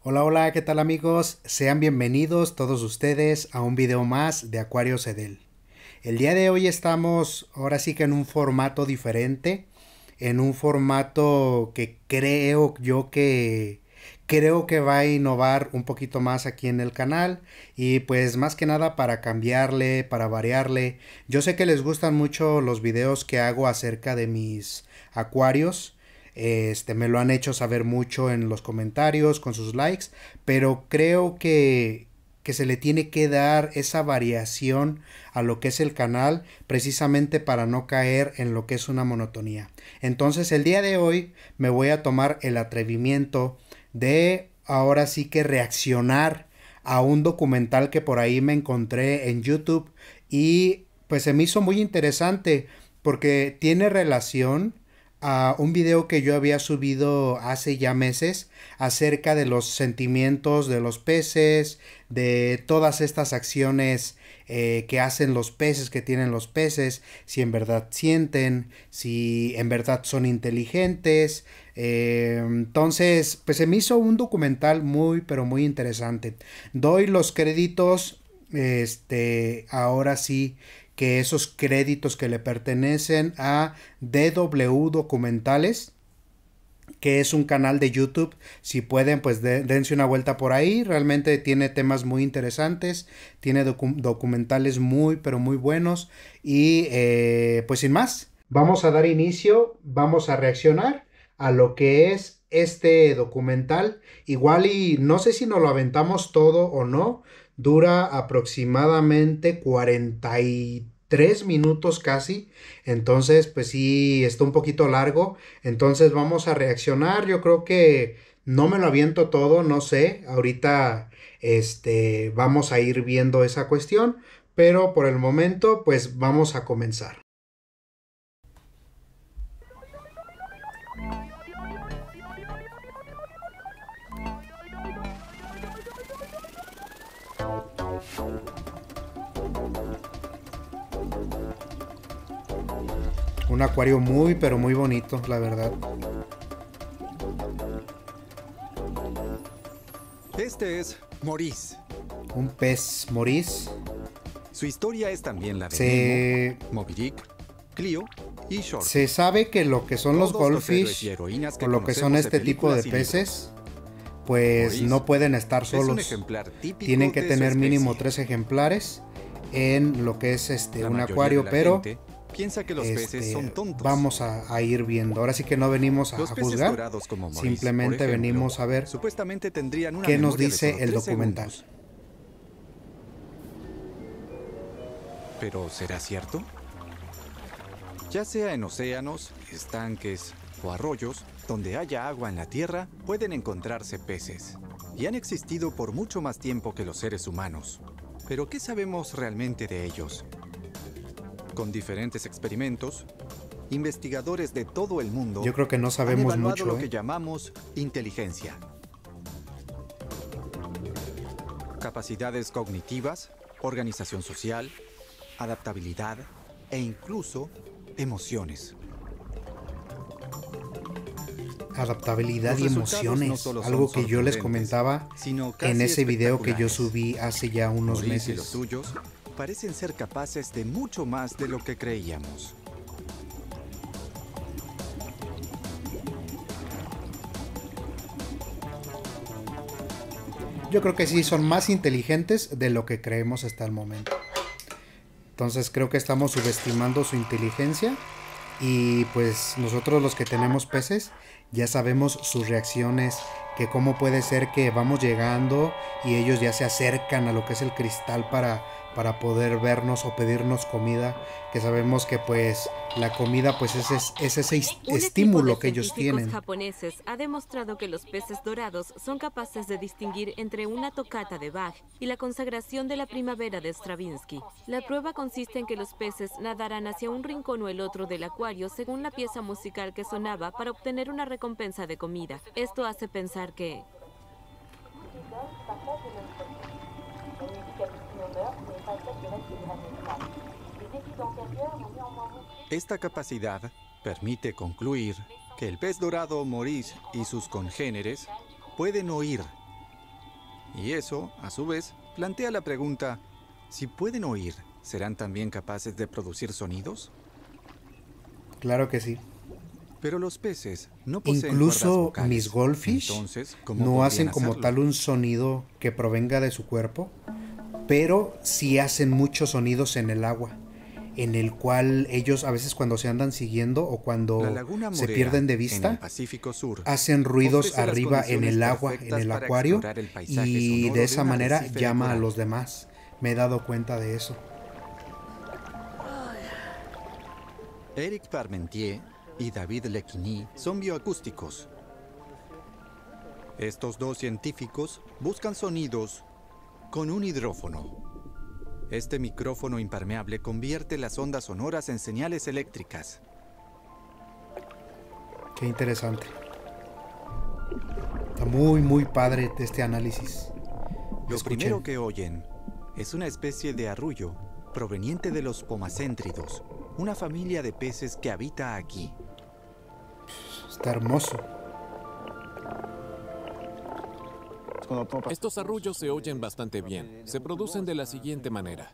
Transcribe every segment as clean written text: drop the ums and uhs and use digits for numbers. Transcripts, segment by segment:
Hola, hola, ¿qué tal amigos? Sean bienvenidos todos ustedes a un video más de Acuarios Edel. El día de hoy estamos ahora sí que en un formato diferente, en un formato que creo que va a innovar un poquito más aquí en el canal y pues más que nada para cambiarle, para variarle. Yo sé que les gustan mucho los videos que hago acerca de mis acuarios. Me lo han hecho saber mucho en los comentarios, con sus likes, pero creo que se le tiene que dar esa variación a lo que es el canal, precisamente para no caer en lo que es una monotonía. Entonces el día de hoy me voy a tomar el atrevimiento de ahora sí que reaccionar a un documental que por ahí me encontré en YouTube y pues se me hizo muy interesante porque tiene relación a un video que yo había subido hace ya meses acerca de los sentimientos de los peces, de todas estas acciones que hacen los peces, que tienen los peces, si en verdad sienten, si en verdad son inteligentes. Entonces, pues se me hizo un documental muy, pero muy interesante. Doy los créditos, ahora sí que esos créditos que le pertenecen a DW Documentales, que es un canal de YouTube. Si pueden, pues dense una vuelta por ahí. Realmente tiene temas muy interesantes, tiene documentales muy, pero muy buenos. Y pues sin más, vamos a dar inicio, vamos a reaccionar a lo que es este documental. Igual y no sé si nos lo aventamos todo o no. Dura aproximadamente 43 minutos casi. Entonces, pues sí, está un poquito largo. Entonces vamos a reaccionar. Yo creo que no me lo aviento todo, no sé. Ahorita, vamos a ir viendo esa cuestión. Pero por el momento, pues vamos a comenzar. Un acuario muy, pero muy bonito, la verdad. Este es Maurice. Un pez Maurice. Su historia es también la de Se, Nemo, Moby Dick, Clio y Short. se sabe que lo que son los Todos los héroes y goldfish heroínas que o lo que son conocemos de este tipo de películas y libros. peces, pues Maurice no pueden estar es un solos. ejemplar típico Tienen que de su tener mínimo especie. 3 ejemplares en lo que es La un mayoría de acuario, la pero gente piensa que los peces son tontos. vamos a ir viendo. Ahora sí que no venimos a Los peces juzgar, dorados como Maurice, simplemente por ejemplo, venimos a ver supuestamente tendrían una qué nos memoria de dice solo el 3 documental. segundos. ¿Pero será cierto? Ya sea en océanos, estanques o arroyos, donde haya agua en la tierra, pueden encontrarse peces. Y han existido por mucho más tiempo que los seres humanos. Pero ¿qué sabemos realmente de ellos? Con diferentes experimentos, investigadores de todo el mundo Yo creo que no han sabemos evaluado mucho, lo que llamamos inteligencia. Capacidades cognitivas, organización social, adaptabilidad e incluso emociones. Adaptabilidad Los y resultados no emociones, solo son algo que yo les sorprendentes, comentaba sino en casi ese video que yo espectaculares. subí hace ya unos Maurice y los meses. suyos parecen ser capaces de mucho más de lo que creíamos. Yo creo que sí, son más inteligentes de lo que creemos hasta el momento. Entonces creo que estamos subestimando su inteligencia y pues nosotros los que tenemos peces ya sabemos sus reacciones, que cómo puede ser que vamos llegando y ellos ya se acercan a lo que es el cristal para poder vernos o pedirnos comida, que sabemos que pues la comida pues es ese Un equipo de estímulo que ellos científicos tienen. japoneses ha demostrado que los peces dorados son capaces de distinguir entre una tocata de Bach y la consagración de la primavera de Stravinsky. La prueba consiste en que los peces nadarán hacia un rincón o el otro del acuario según la pieza musical que sonaba para obtener una recompensa de comida. Esto hace pensar que Esta capacidad permite concluir que el pez dorado Maurice y sus congéneres pueden oír Y eso, a su vez, plantea la pregunta, si pueden oír, ¿serán también capaces de producir sonidos? Claro que sí. Pero los peces no poseen Incluso cuerdas vocales. mis goldfish Entonces, ¿cómo no hacen podrían como hacerlo? tal un sonido que provenga de su cuerpo, pero sí hacen muchos sonidos en el agua, en el cual ellos a veces cuando se andan siguiendo o La cuando laguna se Moorea, pierden de en el vista, Pacífico Sur, hacen ruidos ofrece las arriba en condiciones el agua, en perfectas el para acuario, explorar el paisaje y sonoro de esa un manera arrecife de llama a coral. los demás. Me he dado cuenta de eso. Eric Parmentier y David Lequigny son bioacústicos. Estos dos científicos buscan sonidos con un hidrófono. Este micrófono impermeable convierte las ondas sonoras en señales eléctricas. Qué interesante. Está muy padre este análisis. Lo Escuchen. primero que oyen es una especie de arrullo proveniente de los pomacéntridos, una familia de peces que habita aquí. Está hermoso. Estos arrullos se oyen bastante bien. Se producen de la siguiente manera.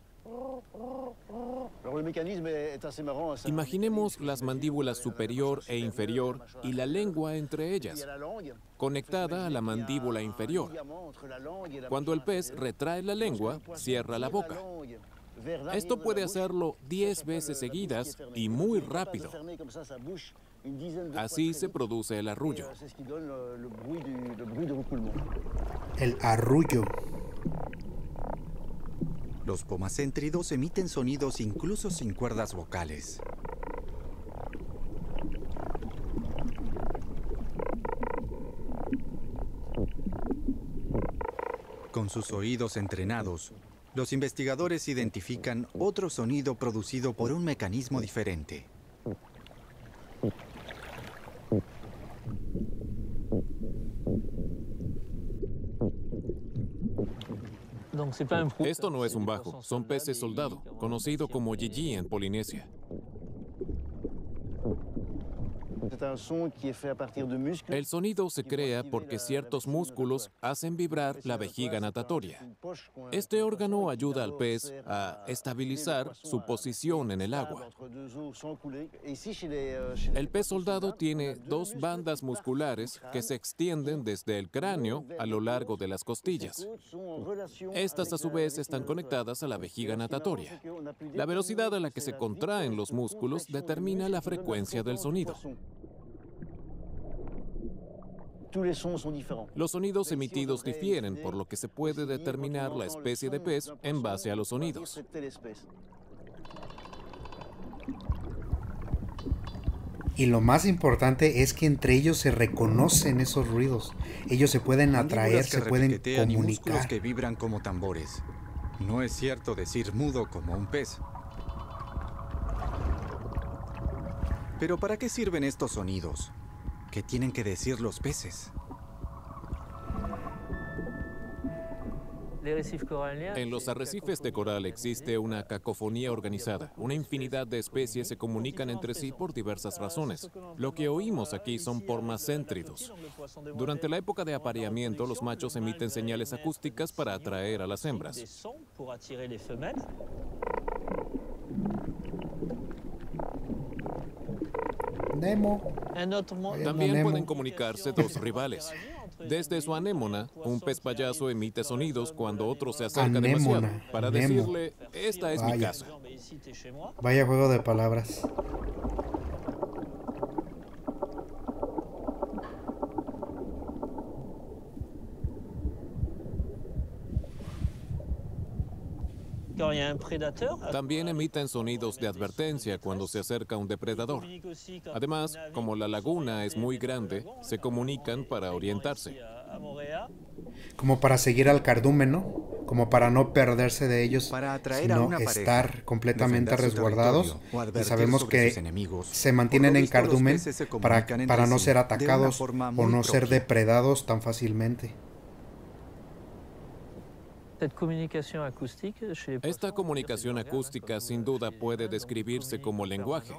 Imaginemos las mandíbulas superior e inferior y la lengua entre ellas, conectada a la mandíbula inferior. Cuando el pez retrae la lengua, cierra la boca. Esto puede hacerlo 10 veces seguidas y muy rápido. Así se produce el arrullo. El arrullo. Los pomacéntridos emiten sonidos incluso sin cuerdas vocales. Con sus oídos entrenados, los investigadores identifican otro sonido producido por un mecanismo diferente. Esto no es un bajo, son peces soldado, conocido como yiyí en Polinesia. El sonido se crea porque ciertos músculos hacen vibrar la vejiga natatoria. Este órgano ayuda al pez a estabilizar su posición en el agua. El pez soldado tiene dos bandas musculares que se extienden desde el cráneo a lo largo de las costillas. Estas a su vez están conectadas a la vejiga natatoria. La velocidad a la que se contraen los músculos determina la frecuencia del sonido. Los sonidos emitidos difieren, por lo que se puede determinar la especie de pez en base a los sonidos. Y lo más importante es que entre ellos se reconocen esos ruidos. Ellos se pueden atraer, Mandíbulas que se pueden repiquetean y músculos comunicar. que vibran como tambores. No es cierto decir mudo como un pez. Pero ¿para qué sirven estos sonidos? ¿Qué tienen que decir los peces? En los arrecifes de coral existe una cacofonía organizada. Una infinidad de especies se comunican entre sí por diversas razones. Lo que oímos aquí son pomacéntridos. Durante la época de apareamiento, los machos emiten señales acústicas para atraer a las hembras. Nemo. También Nemo. pueden comunicarse dos rivales. Desde su anémona, un pez payaso emite sonidos cuando otro se acerca demasiado, Anémona, para Nemo. decirle, esta es mi Vaya. casa. Vaya juego de palabras. También emiten sonidos de advertencia cuando se acerca un depredador. Además, como la laguna es muy grande, se comunican para orientarse. Como para seguir al cardumen, ¿no? Como para no perderse de ellos, Para atraer a sino una pareja, estar completamente defender su resguardados. territorio o Y advertir sabemos sobre que sus enemigos. se mantienen Por lo en visto, los cardumen peces se para comunican entre no sí ser de una atacados forma o muy no ser propia. depredados tan fácilmente. Esta comunicación acústica sin duda puede describirse como lenguaje.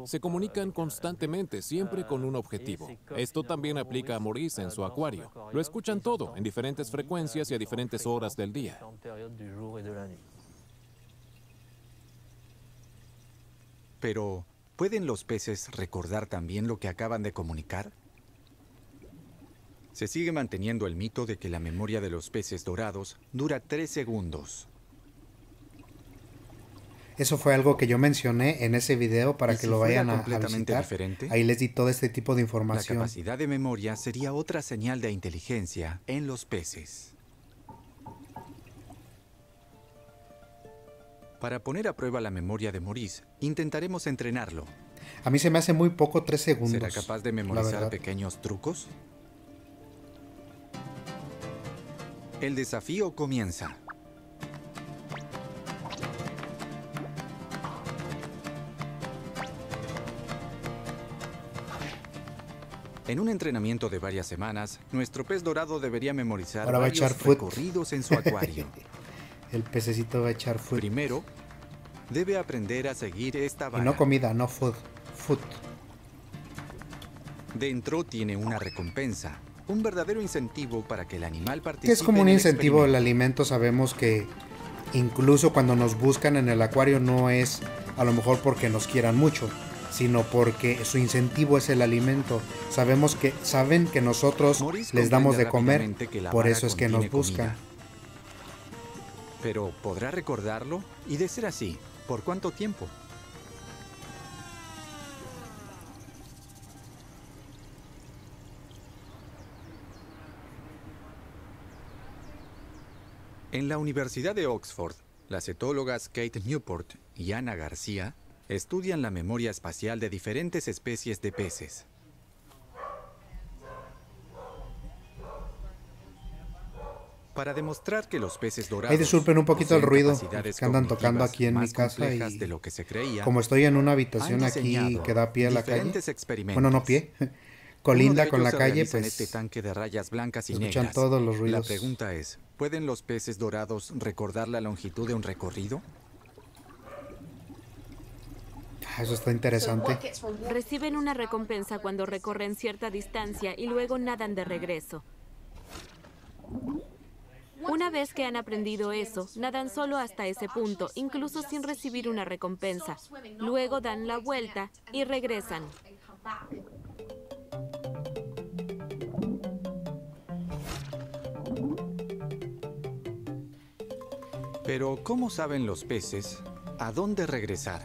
Se comunican constantemente, siempre con un objetivo. Esto también aplica a Maurice en su acuario. Lo escuchan todo, en diferentes frecuencias y a diferentes horas del día. Pero, ¿pueden los peces recordar también lo que acaban de comunicar? Se sigue manteniendo el mito de que la memoria de los peces dorados dura 3 segundos. Eso fue algo que yo mencioné en ese video para que si lo fuera vayan a completamente visitar. diferente, Ahí les di todo este tipo de la información. capacidad de memoria sería otra señal de inteligencia en los peces. Para poner a prueba la memoria de Maurice, intentaremos entrenarlo. A mí se me hace muy poco 3 segundos. ¿Será capaz de la memorizar verdad. pequeños trucos? El desafío comienza. En un entrenamiento de varias semanas, nuestro pez dorado debería memorizar Ahora va a varios echar foot. recorridos en su acuario. El pececito va a echar food. Primero, debe aprender a seguir esta Y vara. no comida, no food. Food. Dentro tiene una recompensa, un verdadero incentivo para que el animal participe. Que es como un en el incentivo el experimento. alimento. Sabemos que incluso cuando nos buscan en el acuario no es a lo mejor porque nos quieran mucho, sino porque su incentivo es el alimento. Saben que nosotros Maurice les damos de comprende comer, rápidamente que la por vara eso es que nos contiene buscan. comida. Pero, ¿podrá recordarlo? Y de ser así, ¿por cuánto tiempo? En la Universidad de Oxford, las etólogas Kate Newport y Ana García estudian la memoria espacial de diferentes especies de peces. Para demostrar que los peces dorados Ahí disculpen un poquito el poseen ruido capacidades que andan tocando cognitivas aquí en mi más casa complejas y de lo que se creía, como estoy en una habitación han aquí diseñado que da pie a la calle, diferentes experimentos. bueno, no pie, Uno colinda de con la ellos se calle, realiza en pues este tanque de rayas blancas y escuchan negras. todos los La ruidos. pregunta es, ¿pueden los peces dorados recordar la longitud de un recorrido? Eso está interesante. Reciben una recompensa cuando recorren cierta distancia y luego nadan de regreso. Una vez que han aprendido eso, nadan solo hasta ese punto, incluso sin recibir una recompensa. Luego dan la vuelta y regresan. Pero, ¿cómo saben los peces a dónde regresar?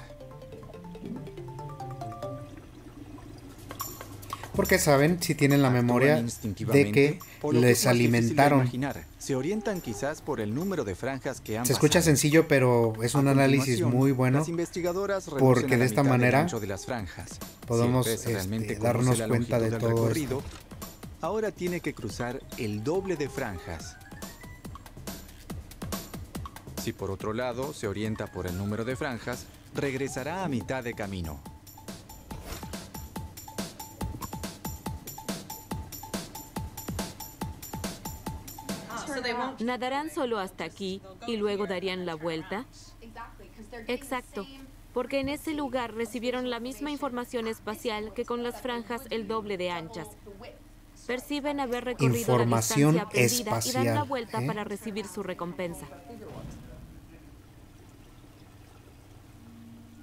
Porque saben, si tienen la ¿Actúan memoria de instintivamente? que ¿O lo que les es más difícil de alimentaron. imaginar, se orientan quizás por el número de franjas que han Se escucha pasado? sencillo, pero es un A análisis continuación, muy bueno. las investigadoras reducen porque a la de esta mitad el manera ancho de las franjas. podemos, Si el pez realmente conoce darnos la cuenta de longitud del todo recorrido, ahora tiene que cruzar el doble de franjas. Si por otro lado se orienta por el número de franjas, regresará a mitad de camino. ¿Nadarán solo hasta aquí y luego darían la vuelta? Exacto, porque en ese lugar recibieron la misma información espacial que con las franjas el doble de anchas. Perciben haber recorrido Información la distancia aprendida y dan la espacial, vuelta ¿eh? para recibir su recompensa.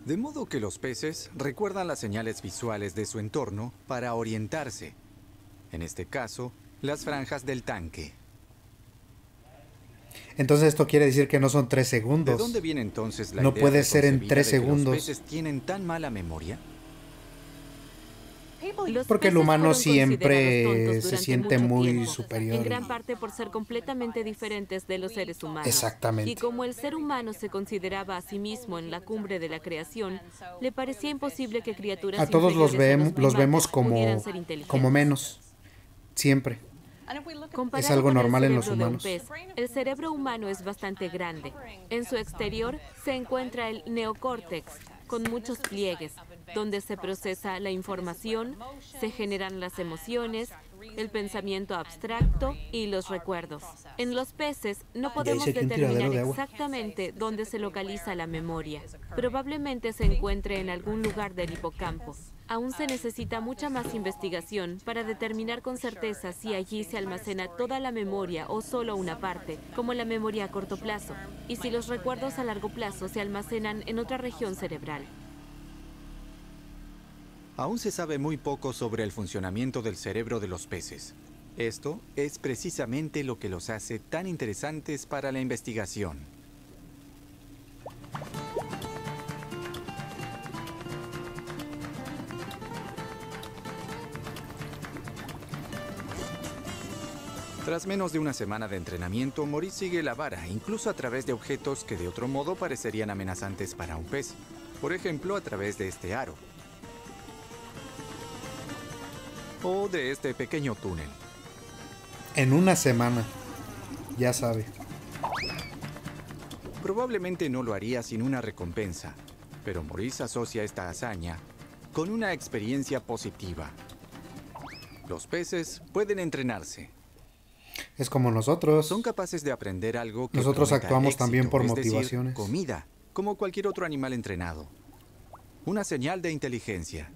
De modo que los peces recuerdan las señales visuales de su entorno para orientarse. En este caso, las franjas del tanque. Entonces esto quiere decir que no son 3 ¿De segundos. dónde viene entonces la No idea puede ser en preconcebida 3 de que segundos. los peces tienen tan mala memoria? Los Porque el peces humano fueron siempre considerados tontos se durante siente mucho muy tiempo, superior. en gran parte por ser completamente diferentes de los seres humanos. Exactamente. Y como el ser humano se consideraba a sí mismo en la cumbre de la creación, le parecía imposible que criaturas A todos los inferiores a los vemos primates pudieran ser como inteligentes. menos. Siempre. Comparado Es algo con el normal en los cerebro de un humanos. pez, el cerebro humano es bastante grande. En su exterior se encuentra el neocórtex, con muchos pliegues, donde se procesa la información, se generan las emociones el pensamiento abstracto y los recuerdos. En los peces no podemos dice que un tiradero determinar de agua. exactamente dónde se localiza la memoria. Probablemente se encuentre en algún lugar del hipocampo. Aún se necesita mucha más investigación para determinar con certeza si allí se almacena toda la memoria o solo una parte, como la memoria a corto plazo, y si los recuerdos a largo plazo se almacenan en otra región cerebral. Aún se sabe muy poco sobre el funcionamiento del cerebro de los peces. Esto es precisamente lo que los hace tan interesantes para la investigación. Tras menos de una semana de entrenamiento, Maurice sigue la vara, incluso a través de objetos que de otro modo parecerían amenazantes para un pez. Por ejemplo, a través de este aro. O de este pequeño túnel. En una semana. Ya sabe. Probablemente no lo haría sin una recompensa, pero Maurice asocia esta hazaña con una experiencia positiva. Los peces pueden entrenarse. Es como nosotros. Son capaces de aprender algo que Nosotros prometa actuamos éxito, también por es decir, motivaciones. comida, como cualquier otro animal entrenado. Una señal de inteligencia.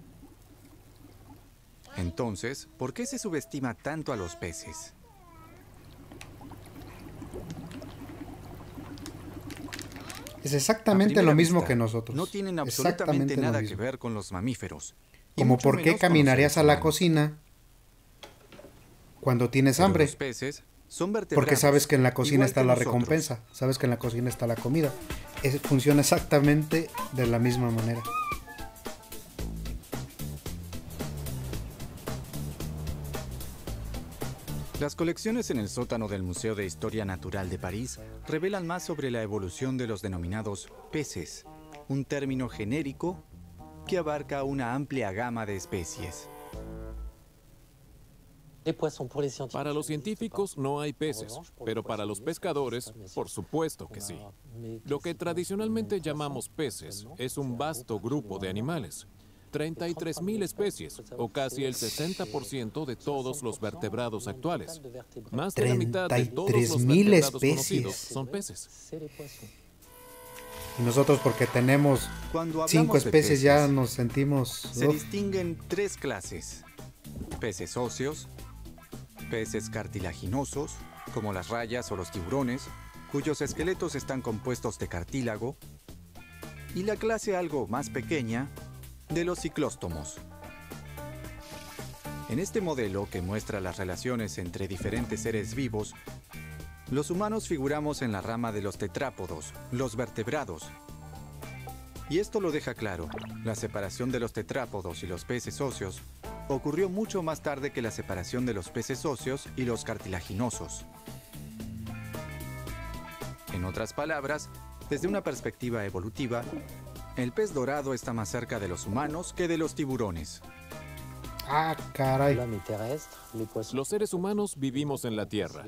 Entonces, ¿por qué se subestima tanto a los peces? Es A exactamente primera lo mismo vista, que nosotros. No tienen Exactamente absolutamente lo nada que mismo. ver con los mamíferos. y Como mucho por qué menos con los caminarías seres a la humanos. cocina cuando tienes Pero hambre. Los peces son vertebrados. Porque sabes que en la cocina igual está que la nosotros. recompensa. Sabes que en la cocina está la comida. Funciona exactamente de la misma manera. Las colecciones en el sótano del Museo de Historia Natural de París revelan más sobre la evolución de los denominados peces, un término genérico que abarca una amplia gama de especies. Para los científicos no hay peces, pero para los pescadores, por supuesto que sí. Lo que tradicionalmente llamamos peces es un vasto grupo de animales. 33.000 especies, o casi el 60% de todos los vertebrados actuales. Más de la mitad de todos los 33.000 vertebrados especies. conocidos son peces. Y nosotros porque tenemos Cuando hablamos 5 de especies ya peces, nos sentimos... se uf. distinguen 3 clases: peces óseos, peces cartilaginosos, como las rayas o los tiburones, cuyos esqueletos están compuestos de cartílago, y la clase algo más pequeña de los ciclóstomos. En este modelo, que muestra las relaciones entre diferentes seres vivos, los humanos figuramos en la rama de los tetrápodos, los vertebrados. Y esto lo deja claro: la separación de los tetrápodos y los peces óseos ocurrió mucho más tarde que la separación de los peces óseos y los cartilaginosos. En otras palabras, desde una perspectiva evolutiva, el pez dorado está más cerca de los humanos que de los tiburones. Ah, caray. Los seres humanos vivimos en la tierra,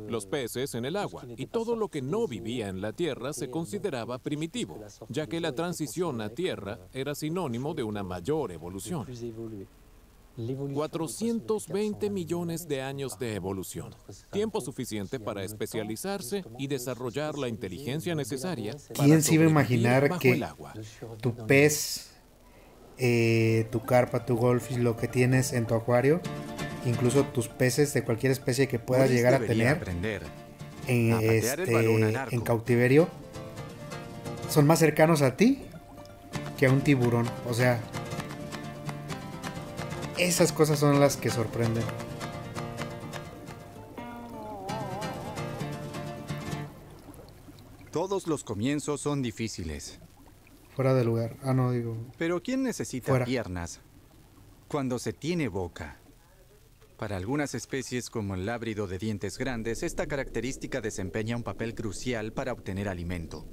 los peces en el agua, y todo lo que no vivía en la tierra se consideraba primitivo, ya que la transición a tierra era sinónimo de una mayor evolución. 420 millones de años de evolución, tiempo suficiente para especializarse y desarrollar la inteligencia necesaria para ¿Quién se iba a sobrevivir imaginar bajo que el agua? tu pez, tu carpa, tu goldfish, lo que tienes en tu acuario, incluso tus peces de cualquier especie que puedas Maurice llegar a debería tener aprender en, a patear el balón al arco. en cautiverio, son más cercanos a ti que a un tiburón? O sea, esas cosas son las que sorprenden. Todos los comienzos son difíciles. Fuera de lugar. Ah, no, digo... Pero ¿quién necesita Fuera. piernas cuando se tiene boca? Para algunas especies como el lábrido de dientes grandes, esta característica desempeña un papel crucial para obtener alimento.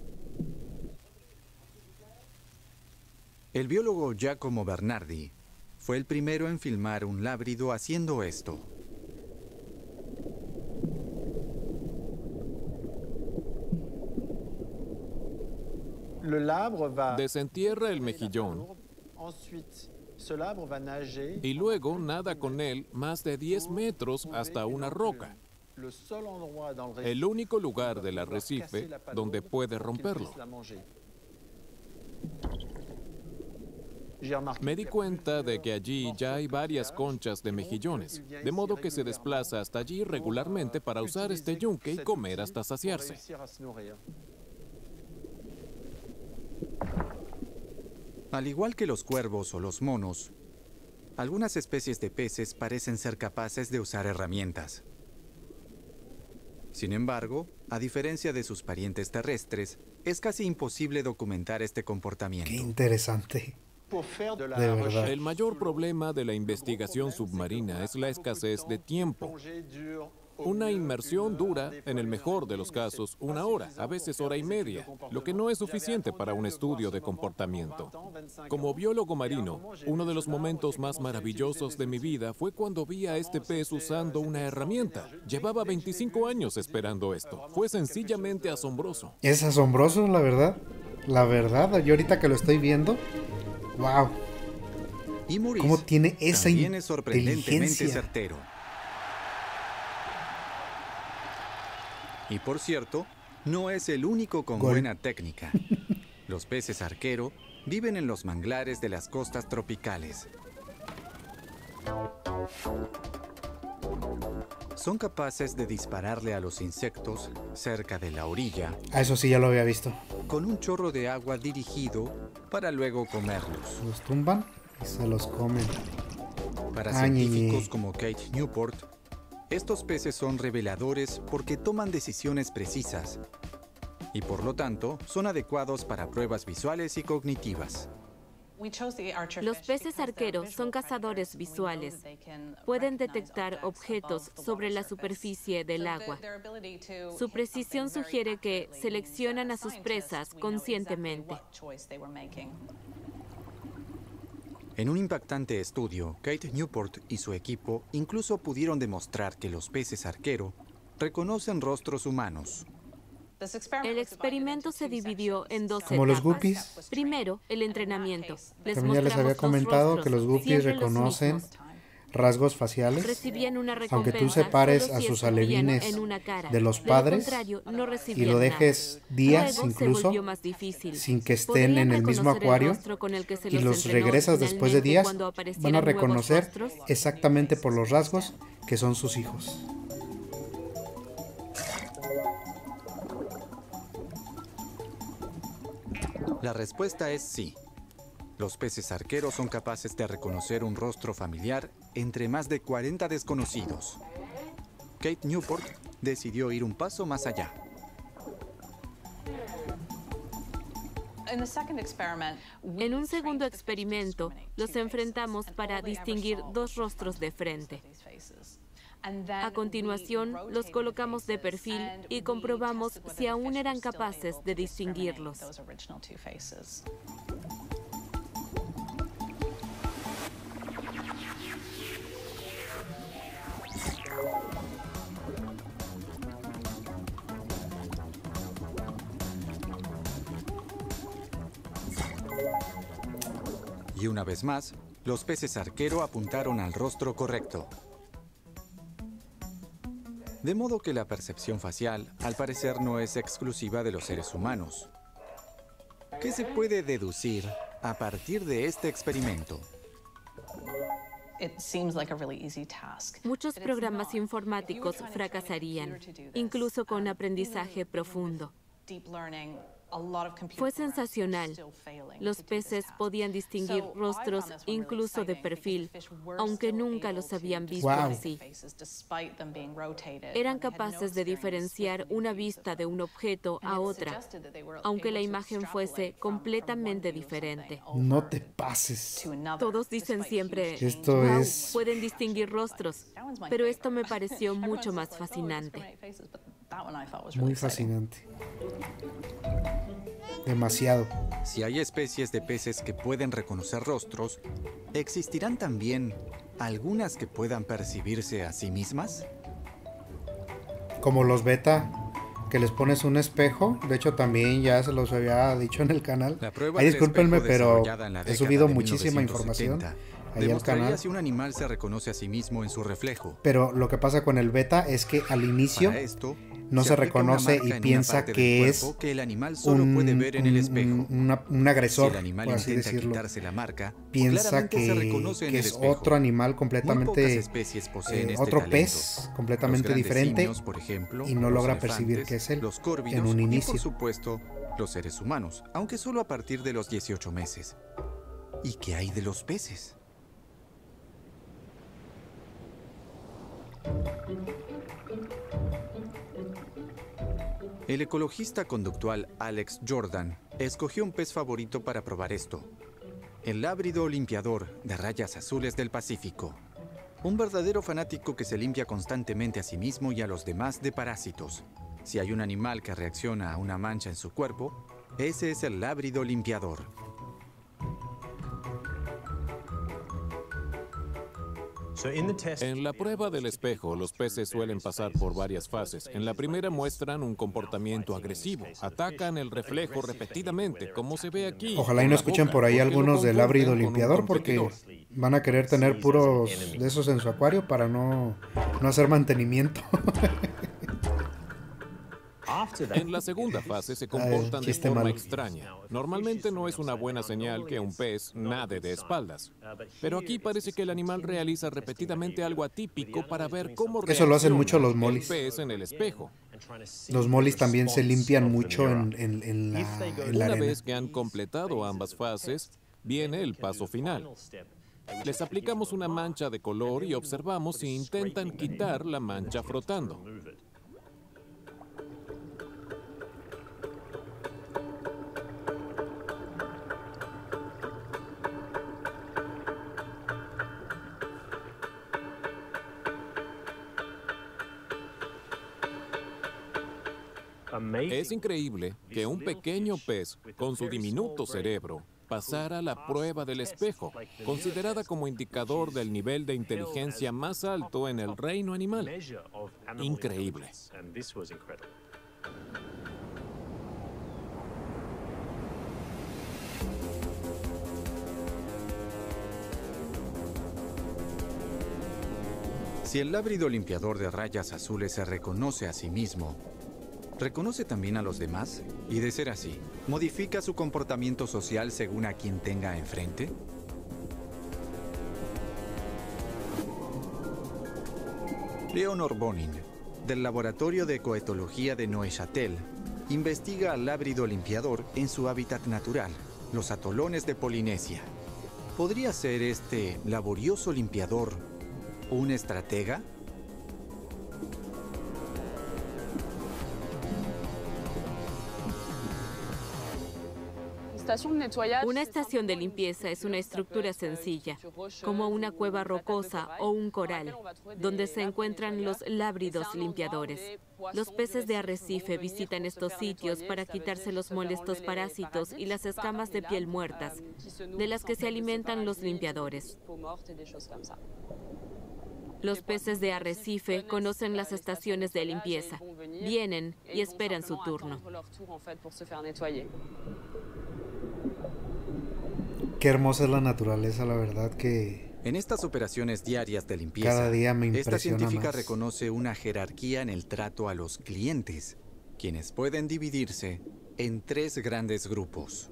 El biólogo Giacomo Bernardi fue el primero en filmar un lábrido haciendo esto. Desentierra el mejillón y luego nada con él más de 10 metros hasta una roca, el único lugar del arrecife donde puede romperlo. Me di cuenta de que allí ya hay varias conchas de mejillones, de modo que se desplaza hasta allí regularmente para usar este yunque y comer hasta saciarse. Al igual que los cuervos o los monos, algunas especies de peces parecen ser capaces de usar herramientas. Sin embargo, a diferencia de sus parientes terrestres, es casi imposible documentar este comportamiento. Qué interesante. De verdad. El mayor problema de la investigación submarina es la escasez de tiempo. Una inmersión dura, en el mejor de los casos, 1 hora, a veces hora y media, lo que no es suficiente para un estudio de comportamiento. Como biólogo marino, uno de los momentos más maravillosos de mi vida fue cuando vi a este pez usando una herramienta. Llevaba 25 años esperando esto. Fue sencillamente asombroso. Es asombroso, la verdad. La verdad, yo ahorita que lo estoy viendo, wow. Y Maurice ¿Cómo tiene esa también es sorprendentemente inteligencia? certero. Y por cierto, no es el único con buena técnica. Los peces arquero viven en los manglares de las costas tropicales. Son capaces de dispararle a los insectos cerca de la orilla. Eso sí, ya lo había visto. Con un chorro de agua dirigido para luego comerlos. Los tumban y se los comen. Para científicos como Kate Newport, estos peces son reveladores porque toman decisiones precisas y por lo tanto son adecuados para pruebas visuales y cognitivas. Los peces arqueros son cazadores visuales. Pueden detectar objetos sobre la superficie del agua. Su precisión sugiere que seleccionan a sus presas conscientemente. En un impactante estudio, Kate Newport y su equipo incluso pudieron demostrar que los peces arquero reconocen rostros humanos. El experimento se dividió en 2 Como los etapas. guppies. Primero, el entrenamiento. También ya les había comentado que los guppies reconocen rasgos faciales. Recibían una Aunque tú recompensa separes solo a si sus escupían alevines en una cara. de los De lo padres contrario, no y recibían lo nada. dejes días Luego se incluso volvió más difícil. sin que estén Podrían en el mismo reconocer el acuario rostro con el que se y los entrenó regresas después de originalmente días, cuando van a aparecieran nuevos reconocer rostros. exactamente por los rasgos que son sus hijos. La respuesta es sí. Los peces arqueros son capaces de reconocer un rostro familiar entre más de 40 desconocidos. Kate Newport decidió ir un paso más allá. En un segundo experimento, los enfrentamos para distinguir 2 rostros de frente. A continuación, los colocamos de perfil y comprobamos si aún eran capaces de distinguirlos. Y una vez más, los peces arquero apuntaron al rostro correcto. De modo que la percepción facial, al parecer, no es exclusiva de los seres humanos. ¿Qué se puede deducir a partir de este experimento? Muchos programas informáticos fracasarían, incluso con aprendizaje profundo. Fue sensacional. Los peces podían distinguir rostros incluso de perfil, aunque nunca los habían visto así. Eran capaces de diferenciar una vista de un objeto a otra, aunque la imagen fuese completamente diferente. No te pases. Todos dicen siempre, Esto "Wow, es pueden distinguir rostros", pero esto me pareció mucho más fascinante. muy fascinante. Demasiado. Si hay especies de peces que pueden reconocer rostros, ¿existirán también algunas que puedan percibirse a sí mismas? Como los beta, que les pones un espejo. De hecho, también ya se los había dicho en el canal. La prueba Ay, del discúlpenme, espejo pero desarrollada en la he década subido de muchísima 1970 información ahí al demostraría canal. si un animal se reconoce a sí mismo en su reflejo. Pero lo que pasa con el beta es que al inicio Para esto, no se aplica una reconoce marca y en una piensa parte del que es cuerpo que el animal solo puede ver en el espejo. un agresor, Si el animal por así intenta decirlo. quitarse la marca, Piensa claramente se reconoce en que el es espejo. otro animal Muy pocas completamente, especies poseen este otro talento. pez completamente Los grandes diferente simios, por ejemplo, y no los logra elefantes, percibir que es él los córvidos en un y, inicio. por supuesto, los seres humanos, aunque solo a partir de los 18 meses. ¿Y qué hay de los peces? El ecologista conductual Alex Jordan escogió un pez favorito para probar esto: el lábrido limpiador de rayas azules del Pacífico. Un verdadero fanático que se limpia constantemente a sí mismo y a los demás de parásitos. Si hay un animal que reacciona a una mancha en su cuerpo, ese es el lábrido limpiador. En la prueba del espejo, los peces suelen pasar por varias fases. En la primera muestran un comportamiento agresivo. Atacan el reflejo repetidamente, como se ve aquí. Ojalá y con no la escuchen boca, por ahí porque lo algunos del lábrido confunden con un limpiador, porque competidor. van a querer tener puros de esos en su acuario para no hacer mantenimiento. En la segunda fase se comportan de chiste forma malo. extraña. Normalmente no es una buena señal que un pez nade de espaldas. Pero aquí parece que el animal realiza repetidamente algo atípico para ver cómo Eso lo hacen reacciona mucho los el molis. pez en el espejo. Los molis también se limpian mucho en la Una arena. vez que han completado ambas fases, viene el paso final. Les aplicamos una mancha de color y observamos si intentan quitar la mancha frotando. Es increíble que un pequeño pez con su diminuto cerebro pasara la prueba del espejo, considerada como indicador del nivel de inteligencia más alto en el reino animal. Increíble. Si el lábrido limpiador de rayas azules se reconoce a sí mismo, ¿reconoce también a los demás? Y de ser así, ¿modifica su comportamiento social según a quien tenga enfrente? Leonor Bonin, del Laboratorio de Ecoetología de Neuchâtel, investiga al lábrido limpiador en su hábitat natural, los atolones de Polinesia. ¿Podría ser este laborioso limpiador un estratega? Una estación de limpieza es una estructura sencilla, como una cueva rocosa o un coral, donde se encuentran los lábridos limpiadores. Los peces de arrecife visitan estos sitios para quitarse los molestos parásitos y las escamas de piel muertas, de las que se alimentan los limpiadores. Los peces de arrecife conocen las estaciones de limpieza, vienen y esperan su turno. Qué hermosa es la naturaleza, la verdad que En estas operaciones diarias de limpieza, cada día me esta impresiona científica más. reconoce una jerarquía en el trato a los clientes, quienes pueden dividirse en 3 grandes grupos.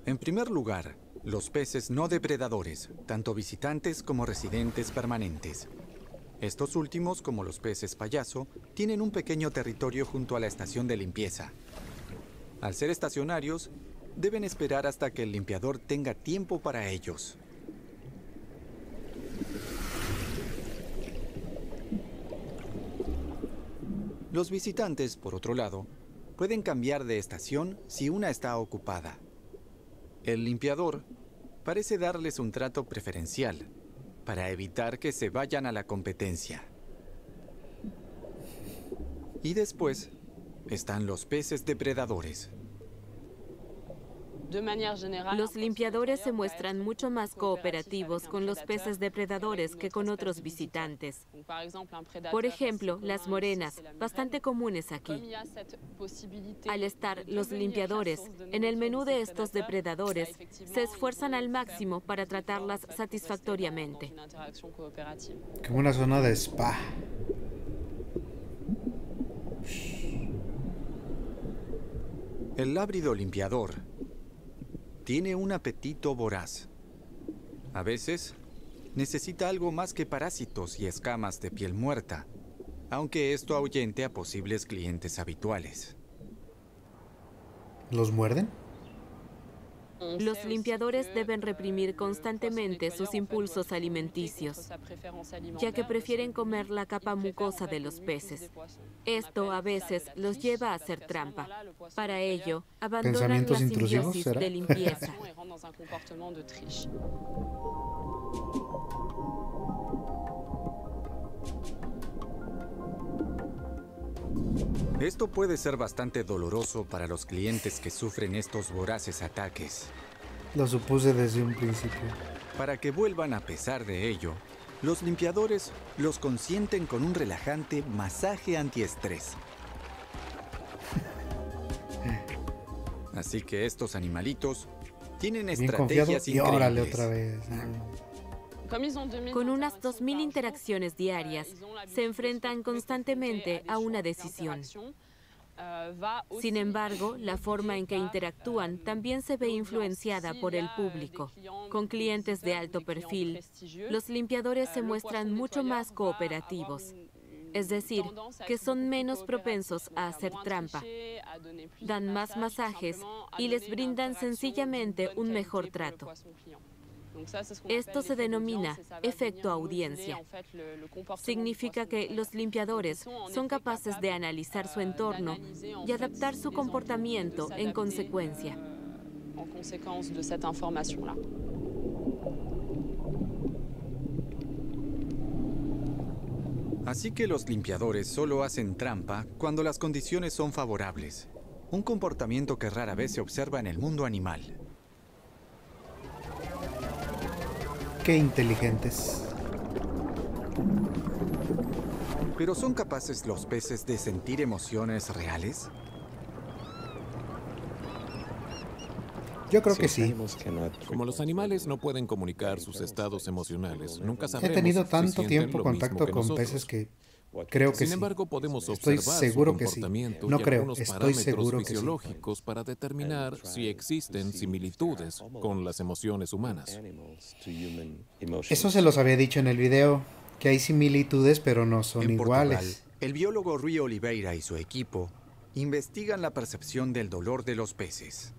En primer lugar, los peces no depredadores, tanto visitantes como residentes permanentes. Estos últimos, como los peces payaso, tienen un pequeño territorio junto a la estación de limpieza. Al ser estacionarios, deben esperar hasta que el limpiador tenga tiempo para ellos. Los visitantes, por otro lado, pueden cambiar de estación si una está ocupada. El limpiador parece darles un trato preferencial para evitar que se vayan a la competencia. Y después están los peces depredadores. Los limpiadores se muestran mucho más cooperativos con los peces depredadores que con otros visitantes. Por ejemplo, las morenas, bastante comunes aquí. Al estar los limpiadores en el menú de estos depredadores, se esfuerzan al máximo para tratarlas satisfactoriamente. Como una zona de spa. El lábrido limpiador tiene un apetito voraz. A veces necesita algo más que parásitos y escamas de piel muerta, aunque esto ahuyente a posibles clientes habituales. ¿Los muerden? Los limpiadores deben reprimir constantemente sus impulsos alimenticios, ya que prefieren comer la capa mucosa de los peces. Esto a veces los lleva a hacer trampa. Para ello, abandonan la ¿Pensamientos intrusivos, simbiosis será? de limpieza. Esto puede ser bastante doloroso para los clientes que sufren estos voraces ataques. Lo supuse desde un principio. Para que vuelvan a pesar de ello, los limpiadores los consienten con un relajante masaje antiestrés. Así que estos animalitos tienen Bien confiado estrategias y órale increíbles. otra vez. Con unas 2000 interacciones diarias, se enfrentan constantemente a una decisión. Sin embargo, la forma en que interactúan también se ve influenciada por el público. Con clientes de alto perfil, los limpiadores se muestran mucho más cooperativos. Es decir, que son menos propensos a hacer trampa, dan más masajes y les brindan sencillamente un mejor trato. Esto se denomina efecto audiencia. Significa que los limpiadores son capaces de analizar su entorno y adaptar su comportamiento en consecuencia. Así que los limpiadores solo hacen trampa cuando las condiciones son favorables. Un comportamiento que rara vez se observa en el mundo animal. Qué inteligentes. ¿Pero son capaces los peces de sentir emociones reales? Yo creo que sí. Como los animales no pueden comunicar sus estados emocionales, nunca He sabremos tenido si tanto sienten tiempo lo contacto mismo que con nosotros. peces que creo que Sin sí. embargo, podemos Estoy observar seguro su que sí. comportamiento No y creo, algunos estoy parámetros seguro que sí. fisiológicos para determinar si existen similitudes con las emociones humanas. Eso se los había dicho en el video, que hay similitudes pero no son En Portugal, iguales. el biólogo Rui Oliveira y su equipo investigan la percepción del dolor de los peces.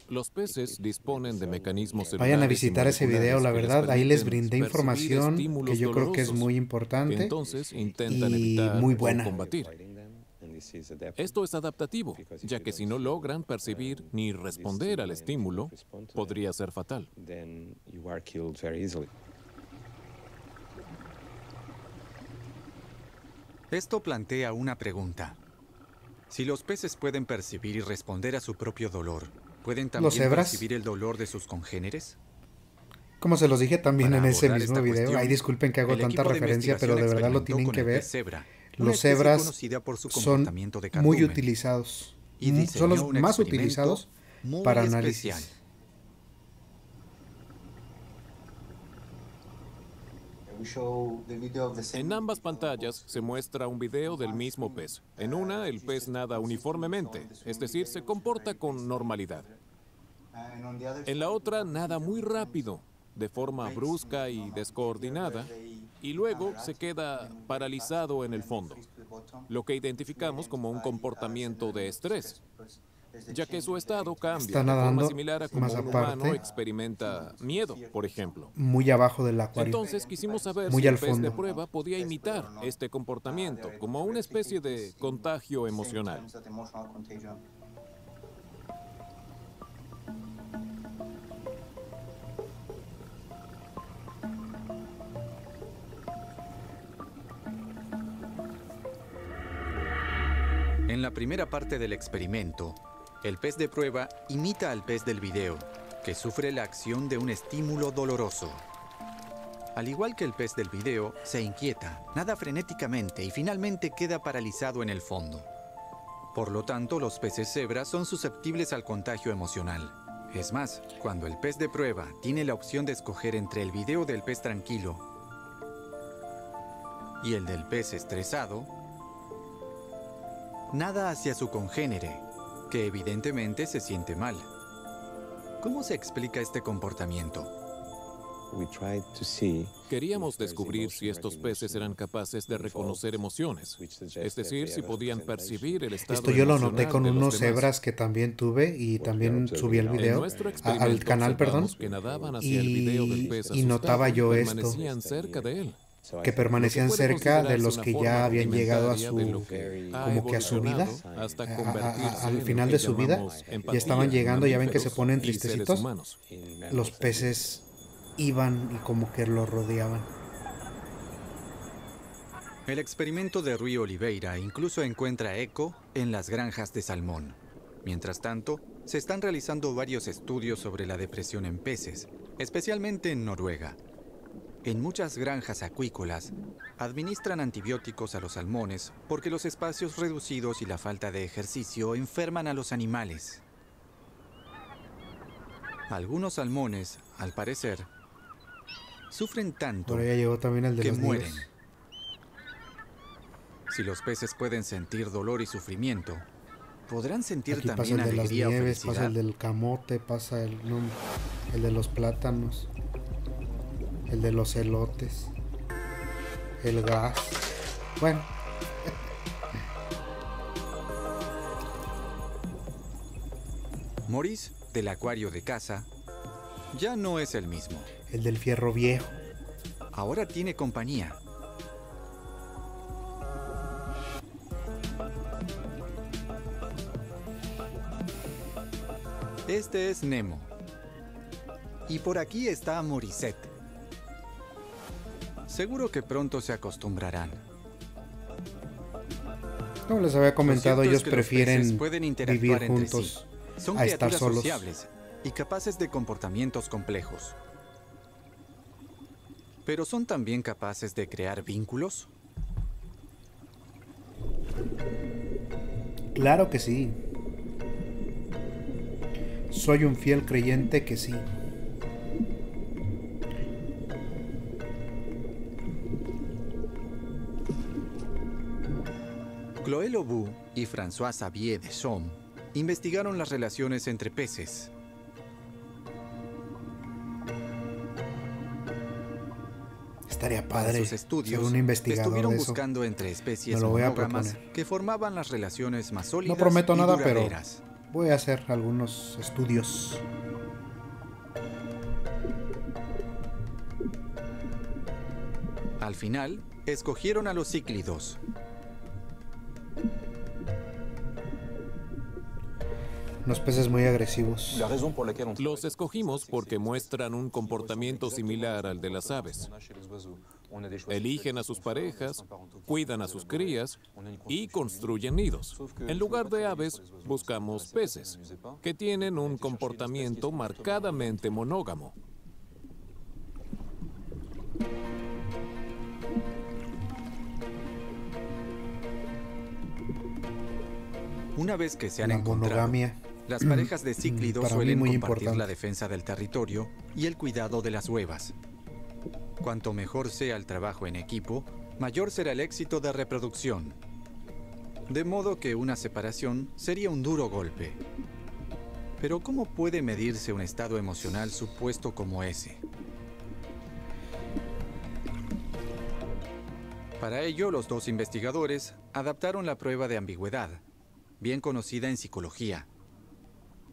Los peces disponen de mecanismos Vayan a celulares y visitar ese video, moleculares la que les verdad, ahí les permiten brindé percibir información estímulos que yo creo que es dolorosos, muy que importante entonces intentan y evitar muy o buena. combatir. Esto es adaptativo, ya que si no logran percibir ni responder al estímulo, podría ser fatal. Esto plantea una pregunta. Si los peces pueden percibir y responder a su propio dolor, ¿pueden también cebras? percibir el dolor de sus congéneres? Como se los dije también Para en ese abordar mismo esta video, cuestión, ahí disculpen que hago el tanta equipo de referencia, pero de investigación verdad lo experimentó tienen con que el ver. pez cebra, una Los especie cebras conocida por su son comportamiento de muy cardumen, utilizados. y Son diseñó los un más experimento utilizados muy para especial. análisis. En ambas pantallas se muestra un video del mismo pez. En una, el pez nada uniformemente, es decir, se comporta con normalidad. En la otra, nada muy rápido, de forma brusca y descoordinada, y luego se queda paralizado en el fondo, lo que identificamos como un comportamiento de estrés, ya que su estado cambia Está de forma nadando similar a como más un humano aparte. experimenta miedo, por ejemplo. Muy abajo del acuario. Entonces quisimos saber Muy si el al pez de fondo. prueba podía imitar este comportamiento como una especie de contagio emocional. En la primera parte del experimento, el pez de prueba imita al pez del video, que sufre la acción de un estímulo doloroso. Al igual que el pez del video, se inquieta, nada frenéticamente y finalmente queda paralizado en el fondo. Por lo tanto, los peces cebra son susceptibles al contagio emocional. Es más, cuando el pez de prueba tiene la opción de escoger entre el video del pez tranquilo y el del pez estresado, nada hacia su congénere, que evidentemente se siente mal. ¿Cómo se explica este comportamiento? Queríamos descubrir si estos peces eran capaces de reconocer emociones, es decir, si podían percibir el estado Esto yo lo noté emocional con de los unos demás. cebras que también tuve y también subí el En video nuestro al experimento canal, perdón, observamos que nadaban hacia el video del pez y notaba asustado, yo esto, permanecían cerca de él. que permanecían Lo que puede cerca de considerarse los una que forma ya habían llegado a rudimentaria de su, lo que ha como que a su vida, evolucionado hasta convertirse al en final lo que de su vida, llamamos ya empatía estaban en llegando, ya ven que se mamíferos ponen y seres tristecitos, humanos. los peces iban y como que lo rodeaban. El experimento de Rui Oliveira incluso encuentra eco en las granjas de salmón. Mientras tanto, se están realizando varios estudios sobre la depresión en peces, especialmente en Noruega. En muchas granjas acuícolas, administran antibióticos a los salmones porque los espacios reducidos y la falta de ejercicio enferman a los animales. Algunos salmones, al parecer, sufren tanto Ahora ya llegó también el de que los mueren. nieves. Si los peces pueden sentir dolor y sufrimiento, ¿podrán sentir Aquí pasa también el de las alegría o nieves, felicidad? pasa el del camote, pasa el de los plátanos, el de los elotes, el gas. Bueno, Maurice, del acuario de casa, ya no es el mismo. el del fierro viejo. Ahora tiene compañía. Este es Nemo. Y por aquí está Morissette. Seguro que pronto se acostumbrarán. Como les había comentado, Lo cierto ellos es que los prefieren peces pueden interactuar vivir entre juntos sí. Son a estar criaturas solos. sociables y capaces de comportamientos complejos. Pero ¿son también capaces de crear vínculos? Claro que sí. Soy un fiel creyente que sí. Chloé Lobu y François Xavier Deschamps investigaron las relaciones entre peces. Estaría Para padre sus ser estudios, un investigador estuvieron de eso. buscando entre especies Me lo voy a monógamas proponer. que formaban las relaciones más sólidas No prometo y nada, pero duraderas. voy a hacer algunos estudios. Al final, escogieron a los cíclidos. Unos peces muy agresivos. Los escogimos porque muestran un comportamiento similar al de las aves. Eligen a sus parejas, cuidan a sus crías y construyen nidos. En lugar de aves, buscamos peces, que tienen un comportamiento marcadamente monógamo. Una vez que se han La encontrado, monogamia. las parejas de cíclidos Para mí suelen muy compartir importante. la defensa del territorio y el cuidado de las huevas. Cuanto mejor sea el trabajo en equipo, mayor será el éxito de reproducción. De modo que una separación sería un duro golpe. Pero ¿cómo puede medirse un estado emocional supuesto como ese? Para ello, los dos investigadores adaptaron la prueba de ambigüedad, bien conocida en psicología.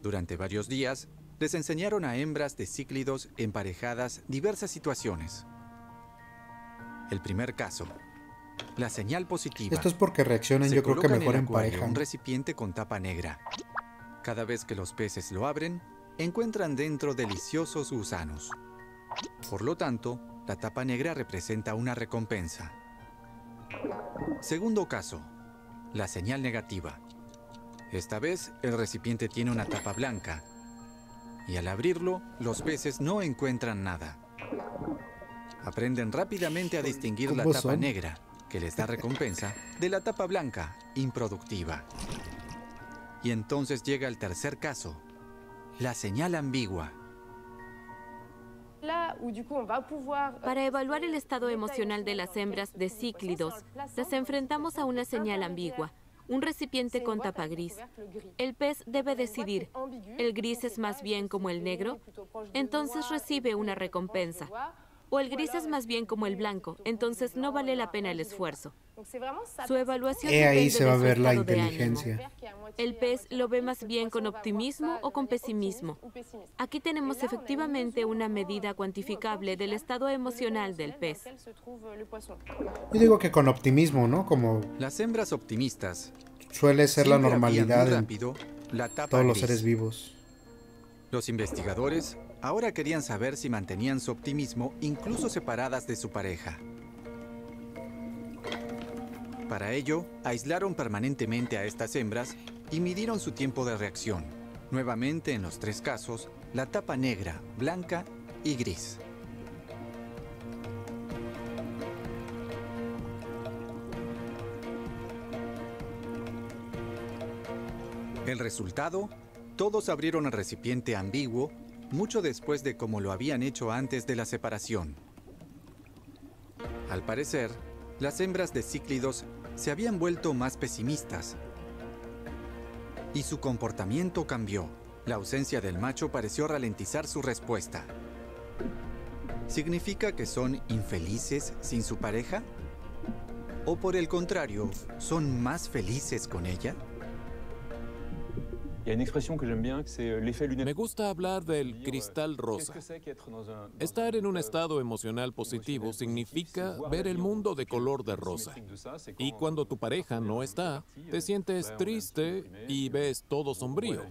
Durante varios días, les enseñaron a hembras de cíclidos emparejadas diversas situaciones. El primer caso, la señal positiva. Esto es porque reaccionan, Se yo creo que coloca mejor el en acuario pareja. un recipiente con tapa negra. Cada vez que los peces lo abren, encuentran dentro deliciosos gusanos. Por lo tanto, la tapa negra representa una recompensa. Segundo caso, la señal negativa. Esta vez, el recipiente tiene una tapa blanca. Y al abrirlo, los peces no encuentran nada. Aprenden rápidamente a distinguir la ¿Cómo tapa son? negra, que les da recompensa, de la tapa blanca, improductiva. Y entonces llega el tercer caso, la señal ambigua. Para evaluar el estado emocional de las hembras de cíclidos, las enfrentamos a una señal ambigua, un recipiente con tapa gris. El pez debe decidir, ¿el gris es más bien como el negro? Entonces recibe una recompensa. O el gris es más bien como el blanco, entonces no vale la pena el esfuerzo. Su evaluación Ahí depende se va a de su ver la estado de ánimo. inteligencia. El pez lo ve más bien con optimismo o con pesimismo. Aquí tenemos efectivamente una medida cuantificable del estado emocional del pez. Yo digo que con optimismo, ¿no? Como Las hembras optimistas suele ser la siempre abrían normalidad muy en rápido la tapa todos los gris. seres vivos. Los investigadores ahora querían saber si mantenían su optimismo incluso separadas de su pareja. Para ello, aislaron permanentemente a estas hembras y midieron su tiempo de reacción. Nuevamente, en los tres casos, la tapa negra, blanca y gris. El resultado, todos abrieron el recipiente ambiguo mucho después de como lo habían hecho antes de la separación. Al parecer, las hembras de cíclidos se habían vuelto más pesimistas y su comportamiento cambió. La ausencia del macho pareció ralentizar su respuesta. ¿Significa que son infelices sin su pareja? ¿O por el contrario, son más felices con ella? Me gusta hablar del cristal rosa. Estar en un estado emocional positivo significa ver el mundo de color de rosa. Y cuando tu pareja no está, te sientes triste y ves todo sombrío.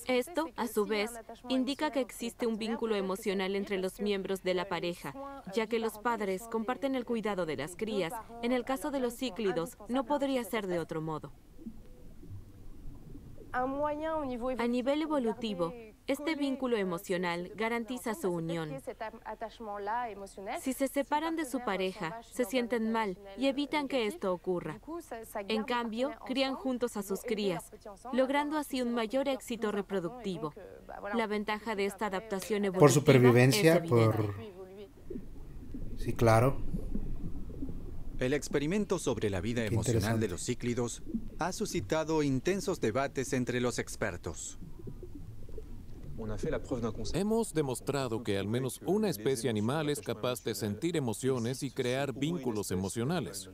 Esto, a su vez, indica que existe un vínculo emocional entre los miembros de la pareja, ya que los padres comparten el cuidado de las crías. En el caso de los cíclidos, no podría ser de otro modo. A nivel evolutivo, este vínculo emocional garantiza su unión. Si se separan de su pareja, se sienten mal y evitan que esto ocurra. En cambio, crían juntos a sus crías, logrando así un mayor éxito reproductivo. La ventaja de esta adaptación evolutiva Por supervivencia, es evidente. por... Sí, claro. El experimento sobre la vida Qué emocional interesante. de los cíclidos ha suscitado intensos debates entre los expertos. Hemos demostrado que al menos una especie animal es capaz de sentir emociones y crear vínculos emocionales.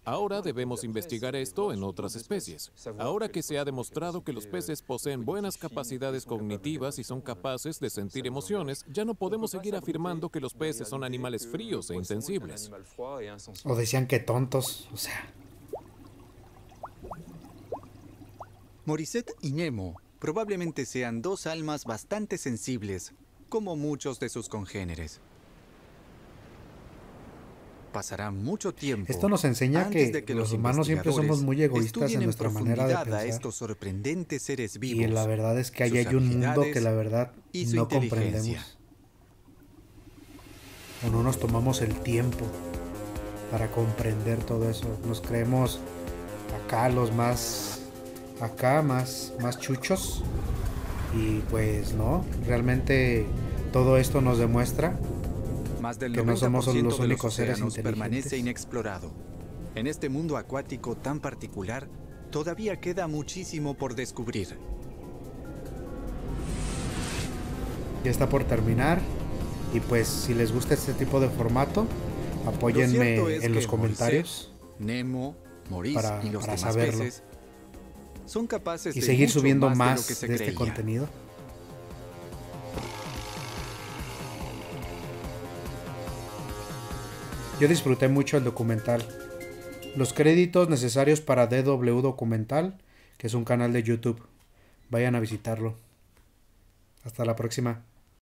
Ahora debemos investigar esto en otras especies. Ahora que se ha demostrado que los peces poseen buenas capacidades cognitivas y son capaces de sentir emociones, ya no podemos seguir afirmando que los peces son animales fríos e insensibles. O decían que tontos, o sea... Morissette y Nemo probablemente sean dos almas bastante sensibles, como muchos de sus congéneres. Pasará mucho tiempo Esto nos enseña antes que de los los humanos siempre somos muy investigadores egoístas estudien en nuestra manera de profundidad a pensar. estos sorprendentes seres vivos. Y la verdad es que ahí sus hay un mundo que habilidades la verdad y su no inteligencia. comprendemos. O no nos tomamos el tiempo para comprender todo eso. Nos creemos acá los más... acá más chuchos. Y pues no, realmente todo esto nos demuestra Más del que no somos 90% los de únicos seres océanos permanece inteligentes. inexplorado. En este mundo acuático tan particular, todavía queda muchísimo por descubrir. Ya está por terminar. Y pues si les gusta este tipo de formato, Lo cierto apóyenme es en los que comentarios Morissette, Nemo, Maurice para- y los para demás saberlo. peces son capaces y de seguir mucho subiendo más de lo más que se de este creía. contenido. Yo disfruté mucho el documental. Los créditos necesarios para DW Documental, que es un canal de YouTube. Vayan a visitarlo. Hasta la próxima.